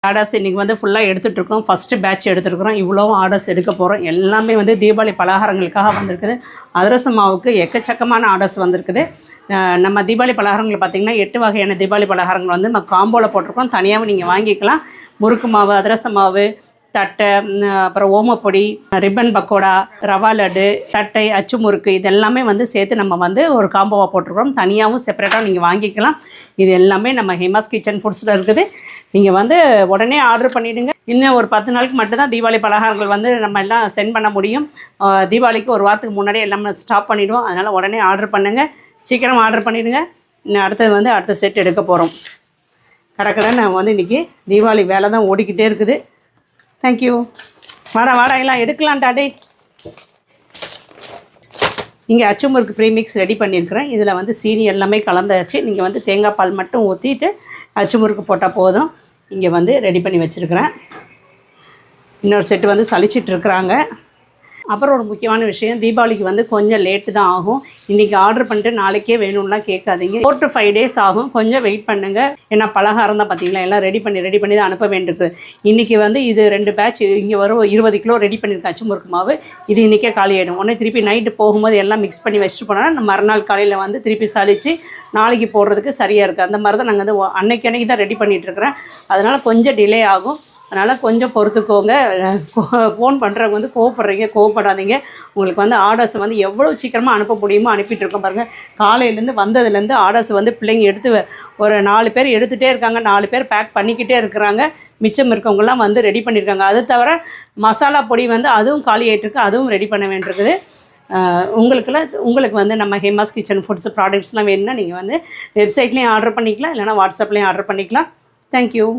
Orders இன்றைக்கி வந்து ஃபுல்லாக எடுத்துகிட்ருக்கோம். ஃபஸ்ட்டு பேட்ச் எடுத்துருக்குறோம். இவ்வளோ ஆர்டர்ஸ் எடுக்க போகிறோம். எல்லாமே வந்து தீபாவளி பலகாரங்களுக்காக வந்திருக்குது. அதிரசம் மாவுக்கு எக்கச்சக்கமான ஆர்டர்ஸ் வந்திருக்குது. நம்ம தீபாவளி பலகாரங்கள் பார்த்திங்கன்னா 8 வகையான தீபாவளி பலகாரங்கள் வந்து நம்ம காம்போவில் போட்டிருக்கோம். தனியாகவும் நீங்கள் வாங்கிக்கலாம். முறுக்கு மாவு, அதிரசம் மாவு, தட்டை, அப்புறம் ஓமப்பொடி, ரிப்பன் பக்கோடா, ரவா லட்டு, தட்டை, அச்சு முறுக்கு, இதெல்லாமே வந்து சேர்த்து நம்ம வந்து ஒரு காம்போவாக போட்டிருக்கிறோம். தனியாகவும் செப்பரேட்டாக நீங்கள் வாங்கிக்கலாம். இது எல்லாமே நம்ம ஹேமாஸ் கிச்சன் ஃபுட்ஸில் இருக்குது. நீங்கள் வந்து உடனே ஆர்டர் பண்ணிவிடுங்க. இன்னும் ஒரு 10 நாளுக்கு மட்டும்தான் தீபாவளி பலகாரங்கள் வந்து நம்ம எல்லாம் சென்ட் பண்ண முடியும். தீபாவளிக்கு ஒரு வாரத்துக்கு முன்னாடியே எல்லாமே ஸ்டாப் பண்ணிவிடுவோம். அதனால் உடனே ஆர்டர் பண்ணுங்கள். சீக்கிரம் ஆர்டர் பண்ணிவிடுங்க. இன்னும் அடுத்தது வந்து அடுத்த செட் எடுக்க போகிறோம். கரெக்டாக நம்ம வந்து இன்றைக்கி தீபாவளி வேலை தான் ஓடிக்கிட்டே இருக்குது. தேங்க்யூ. வாடா எல்லாம் எடுக்கலாம் டாடே. இங்கே அச்சு முறுக்கு ப்ரீமிக்ஸ் ரெடி பண்ணியிருக்கிறேன். இதில் வந்து சீனி எல்லாமே கலந்தாச்சு. நீங்கள் வந்து தேங்காய் பால் மட்டும் ஊற்றிட்டு அச்சு முறுக்கு போட்டால் போதும். இங்கே வந்து ரெடி பண்ணி வச்சுருக்கிறேன். இன்னொரு செட்டு வந்து சலிச்சிட்ருக்குறாங்க. அப்புறம் ஒரு முக்கியமான விஷயம், தீபாவளிக்கு வந்து கொஞ்சம் லேட்டு தான் ஆகும். இன்றைக்கி ஆர்டர் பண்ணிட்டு நாளைக்கே வேணும்லாம் கேட்காதீங்க. 4 to 5 days ஆகும். கொஞ்சம் வெயிட் பண்ணுங்கள். ஏன்னா பலகாரம் தான் பார்த்திங்களா, எல்லாம் ரெடி பண்ணி தான் அனுப்ப வேண்டியது. இன்றைக்கி வந்து இது 2 பேட்ச் இங்கே வரும். 20 கிலோ ரெடி பண்ணியிருக்கேன் அச்சு முறுக்கு மாவு. இது இன்றைக்கே காலி ஆகிடும். உடனே திருப்பி நைட்டு போகும்போது எல்லாம் மிக்ஸ் பண்ணி வச்சுட்டு போனால் மறுநாள் காலையில் வந்து திருப்பி சலித்து நாளைக்கு போடுறதுக்கு சரியாக இருக்குது. அந்த மாதிரி தான் நாங்கள் வந்து அன்னைக்கு தான் ரெடி பண்ணிகிட்ருக்குறேன். அதனால் கொஞ்சம் டிலே ஆகும். அதனால் கொஞ்சம் பொறுத்துக்கோங்க. ஃபோன் பண்ணுறவங்க வந்து கோவப்படாதீங்க. உங்களுக்கு வந்து ஆர்டர்ஸ் வந்து எவ்வளோ சீக்கிரமாக அனுப்ப முடியுமோ அனுப்பிட்டுருக்கோம் பாருங்கள். காலையிலேருந்து வந்ததுலேருந்து ஆர்டர்ஸ் வந்து பிள்ளைங்க எடுத்து ஒரு 4 பேர் எடுத்துகிட்டே இருக்காங்க. 4 பேர் பேக் பண்ணிக்கிட்டே இருக்கிறாங்க. மிச்சம் இருக்கவங்களாம் வந்து ரெடி பண்ணியிருக்காங்க. அது தவிர மசாலா பொடி வந்து அதுவும் காலி ஆகிட்டுருக்கு. அதுவும் ரெடி பண்ண வேண்டியிருக்குது. உங்களுக்கு வந்து நம்ம ஹேமாஸ் கிச்சன் ஃபுட்ஸ் ப்ராடக்ட்ஸ்லாம் வேணும்னா நீங்கள் வந்து வெப்சைட்லேயும் ஆர்டர் பண்ணிக்கலாம், இல்லைனா வாட்ஸ்அப்லேயும் ஆர்டர் பண்ணிக்கலாம். தேங்க்யூ.